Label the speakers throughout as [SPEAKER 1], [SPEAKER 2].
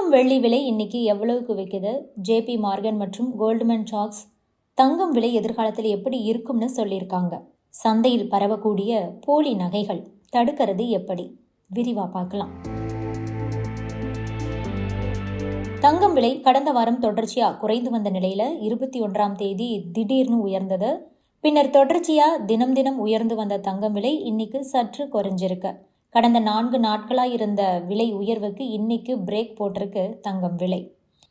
[SPEAKER 1] தங்கம் வெள்ளி விலை இன்னைக்கு எவ்வளவுக்கு விற்குது? ஜேபி மார்கன் மற்றும் கோல்ட்மேன் சாக்ஸ் தங்கம் விலை எதிர்காலத்தில் எப்படி இருக்கும்னு சொல்லியிருக்காங்க. சந்தையில் பரவக்கூடிய போலி நகைகள் தடுக்கிறது எப்படி? விரிவா பார்க்கலாம். தங்கம் விலை கடந்த வாரம் தொடர்ச்சியா குறைந்து வந்த நிலையில 21ஆம் தேதி திடீர்னு உயர்ந்தது. பின்னர் தொடர்ச்சியா தினம் தினம் உயர்ந்து வந்த தங்கம் விலை இன்னைக்கு சற்று குறைஞ்சிருக்கு. கடந்த 4 நாட்களாக இருந்த விலை உயர்வுக்கு இன்னைக்கு பிரேக் போட்டிருக்கு தங்கம் விலை.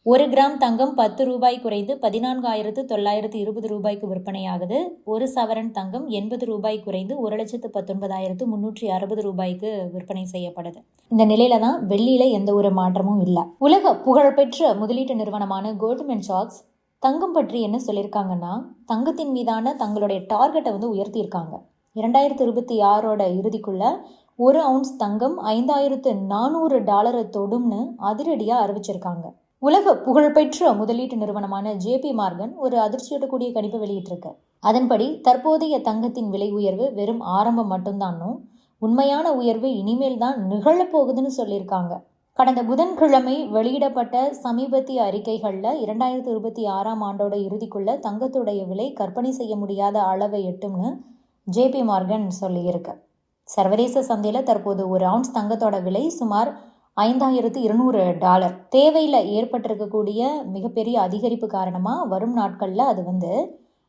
[SPEAKER 1] 1 கிராம் தங்கம் 10 ரூபாய் குறைந்து 14,920 ரூபாய்க்கு விற்பனையாகுது. 1 சவரன் தங்கம் 80 ரூபாய் குறைந்து 1,19,360 ரூபாய்க்கு விற்பனை செய்யப்படுது. இந்த நிலையில தான் வெள்ளியில எந்த ஒரு மாற்றமும் இல்லை. உலக புகழ்பெற்ற முதலீட்டு நிறுவனமான கோல்ட்மேன் சாக்ஸ் தங்கம் பற்றி என்ன சொல்லியிருக்காங்கன்னா, தங்கத்தின் மீதான தங்களுடைய டார்கெட்டை உயர்த்தியிருக்காங்க. 2026 இறுதிக்குள்ள 1 அவுன்ஸ் தங்கம் $5,400 தொடும்னு அதிரடியாக அறிவிச்சிருக்காங்க. உலக புகழ்பெற்ற முதலீட்டு நிறுவனமான ஜேபி மார்கன் ஒரு அதிர்ச்சியூட்டக்கூடிய கணிப்பு வெளியிட்டிருக்கு. அதன்படி தற்போதைய தங்கத்தின் விலை உயர்வு வெறும் ஆரம்பம் மட்டும்தானும், உண்மையான உயர்வு இனிமேல் தான் நிகழப்போகுதுன்னு சொல்லியிருக்காங்க. கடந்த புதன்கிழமை வெளியிடப்பட்ட சமீபத்திய அறிக்கைகளில் 2026ஆம் ஆண்டோட இறுதிக்குள்ள தங்கத்துடைய விலை கற்பனை செய்ய முடியாத அளவை எட்டும்னு ஜேபி மார்கன் சொல்லியிருக்கு. சர்வதேச சந்தையில் தற்போது 1 அவுன்ஸ் தங்கத்தோட விலை சுமார் $5,200. தேவையில் ஏற்பட்டிருக்கக்கூடிய மிகப்பெரிய அதிகரிப்பு காரணமாக வரும் நாட்களில் அது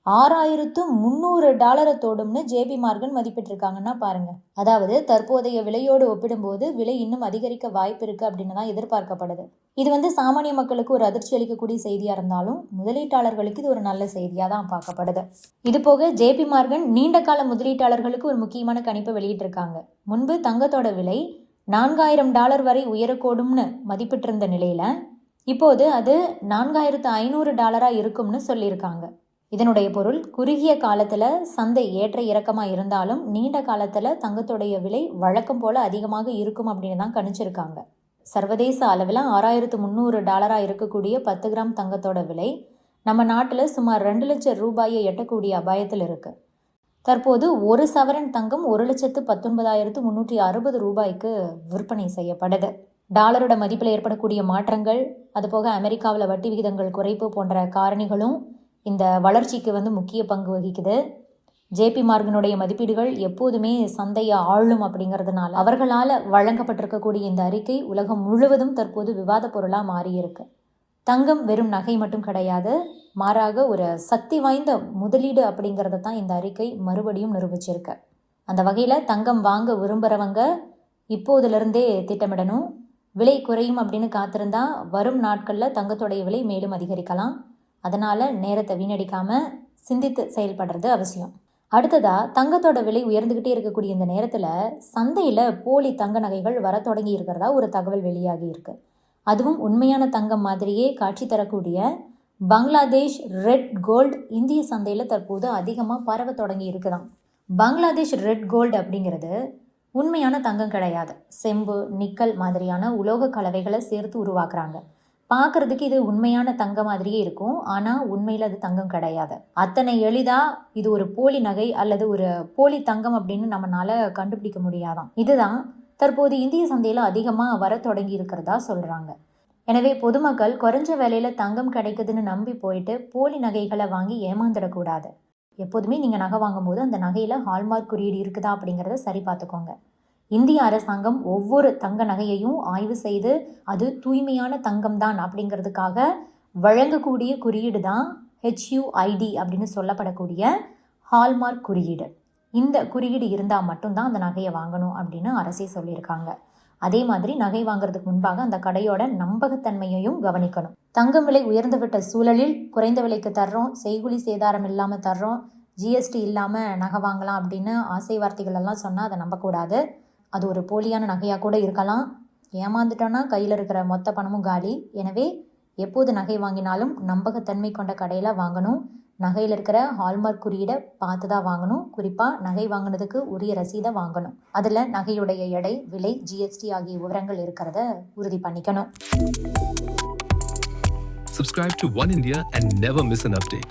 [SPEAKER 1] $6,300 தொடும்னு ஜேபி மார்கன் மதிப்பிட்டிருக்காங்கன்னா பாருங்க. அதாவது தற்போதைய விலையோடு ஒப்பிடும்போது விலை இன்னும் அதிகரிக்க வாய்ப்பு இருக்கு அப்படின்னு தான் எதிர்பார்க்கப்படுது. இது சாமானிய மக்களுக்கு ஒரு அதிர்ச்சி அளிக்கக்கூடிய செய்தியா இருந்தாலும் முதலீட்டாளர்களுக்கு இது ஒரு நல்ல செய்தியா தான் பார்க்கப்படுது. இது போக ஜேபி மார்கன் நீண்ட கால முதலீட்டாளர்களுக்கு ஒரு முக்கியமான கணிப்பை வெளியிட்டிருக்காங்க. முன்பு தங்கத்தோட விலை $4,000 வரை உயரக்கூடும்னு மதிப்பிட்டிருந்த நிலையில இப்போது அது $4,500 இருக்கும்னு சொல்லியிருக்காங்க. இதனுடைய பொருள் குறுகிய காலத்தில் சந்தை ஏற்ற இறக்கமாக இருந்தாலும் நீண்ட காலத்தில் தங்கத்துடைய விலை வழக்கம் போல் அதிகமாக இருக்கும் அப்படின்னு தான் கணிச்சிருக்காங்க. சர்வதேச அளவில் $6,300 இருக்கக்கூடிய 10 கிராம் தங்கத்தோட விலை நம்ம நாட்டில் சுமார் 2 லட்சம் ரூபாயை எட்டக்கூடிய அபாயத்தில் இருக்குது. தற்போது 1 சவரன் தங்கம் 1,19,360 ரூபாய்க்கு விற்பனை செய்யப்படுது. டாலரோட மதிப்பில் ஏற்படக்கூடிய மாற்றங்கள், அதுபோக அமெரிக்காவில் வட்டி விகிதங்கள் குறைப்பு போன்ற காரணிகளும் இந்த வளர்ச்சிக்கு முக்கிய பங்கு வகிக்குது. ஜேபி மார்கனுடைய மதிப்பீடுகள் எப்போதுமே சந்தையை ஆளும் அப்படிங்கிறதுனால அவர்களால் வழங்கப்பட்டிருக்கக்கூடிய இந்த அறிக்கை உலகம் முழுவதும் தற்போது விவாத பொருளாக மாறியிருக்கு. தங்கம் வெறும் நகை மட்டும் கிடையாது, மாறாக ஒரு சக்தி வாய்ந்த முதலீடு அப்படிங்கிறத தான் இந்த அறிக்கை மறுபடியும் நிரூபிச்சிருக்கு. அந்த வகையில் தங்கம் வாங்க விரும்புகிறவங்க இப்போதிலிருந்தே திட்டமிடணும். விலை குறையும் அப்படின்னு காத்திருந்தா வரும் நாட்களில் தங்கத்தோடைய விலை மேலும் அதிகரிக்கலாம். அதனால் நேரத்தை வீணடிக்காமல் சிந்தித்து செயல்படுறது அவசியம். அடுத்ததாக தங்கத்தோட விலை உயர்ந்துக்கிட்டே இருக்கக்கூடிய இந்த நேரத்தில் சந்தையில் போலி தங்க நகைகள் வர தொடங்கி இருக்கிறதா ஒரு தகவல் வெளியாகி இருக்கு. அதுவும் உண்மையான தங்கம் மாதிரியே காட்சி தரக்கூடிய பங்களாதேஷ் ரெட் கோல்டு இந்திய சந்தையில் தற்போது அதிகமாக பரவ தொடங்கி இருக்குதாம். பங்களாதேஷ் ரெட் கோல்டு அப்படிங்கிறது உண்மையான தங்கம் கிடையாது. செம்பு, நிக்கல் மாதிரியான உலோக கலவைகளை சேர்த்து உருவாக்குறாங்க. பார்க்குறதுக்கு இது உண்மையான தங்கம் மாதிரியே இருக்கும், ஆனால் உண்மையில் அது தங்கம் கிடையாது. அத்தனை எளிதாக இது ஒரு போலி நகை அல்லது ஒரு போலி தங்கம் அப்படின்னு நம்மளால கண்டுபிடிக்க முடியாதாம். இதுதான் தற்போது இந்திய சந்தையில் அதிகமாக வர தொடங்கி இருக்கிறதா சொல்கிறாங்க. எனவே பொதுமக்கள் குறைஞ்ச விலையில் தங்கம் கிடைக்குதுன்னு நம்பி போயிட்டு போலி நகைகளை வாங்கி ஏமாந்துடக்கூடாது. எப்போதுமே நீங்கள் நகை வாங்கும்போது அந்த நகையில் ஹால்மார்க் குறியீடு இருக்குதா அப்படிங்கிறத சரி பார்த்துக்கோங்க. இந்திய அரசாங்கம் ஒவ்வொரு தங்க நகையையும் ஆய்வு செய்து அது தூய்மையான தங்கம் தான் அப்படிங்கிறதுக்காக வழங்கக்கூடிய குறியீடு தான் HUID அப்படின்னு சொல்லப்படக்கூடிய ஹால்மார்க் குறியீடு. இந்த குறியீடு இருந்தால் மட்டும்தான் அந்த நகையை வாங்கணும் அப்படின்னு அரசே சொல்லியிருக்காங்க. அதே மாதிரி நகை வாங்குறதுக்கு முன்பாக அந்த கடையோட நம்பகத்தன்மையையும் கவனிக்கணும். தங்கம் விலை உயர்ந்து விட்ட சூழலில் குறைந்த விலைக்கு தர்றோம், செய்கூலி சேதாரம் இல்லாமல் தர்றோம், GST இல்லாமல் நகை வாங்கலாம் அப்படின்னு ஆசை வார்த்தைகள் எல்லாம் சொன்னால் அதை நம்பக்கூடாது. அது ஒரு போலியான நகையாக கூட இருக்கலாம். ஏமாந்துட்டோன்னா கையில் இருக்கிற மொத்த பணமும் காலி. எனவே எப்போது நகை வாங்கினாலும் நம்பகத்தன்மை கொண்ட கடையில் வாங்கணும். நகையில் இருக்கிற ஹால்மார்க் குறியீடை பார்த்து தான் வாங்கணும். குறிப்பாக நகை வாங்கினதுக்கு உரிய ரசீதை வாங்கணும். அதில் நகையுடைய எடை, விலை, GST ஆகிய விவரங்கள் இருக்கிறத உறுதி பண்ணிக்கணும்.
[SPEAKER 2] Subscribe to One India and never miss an update.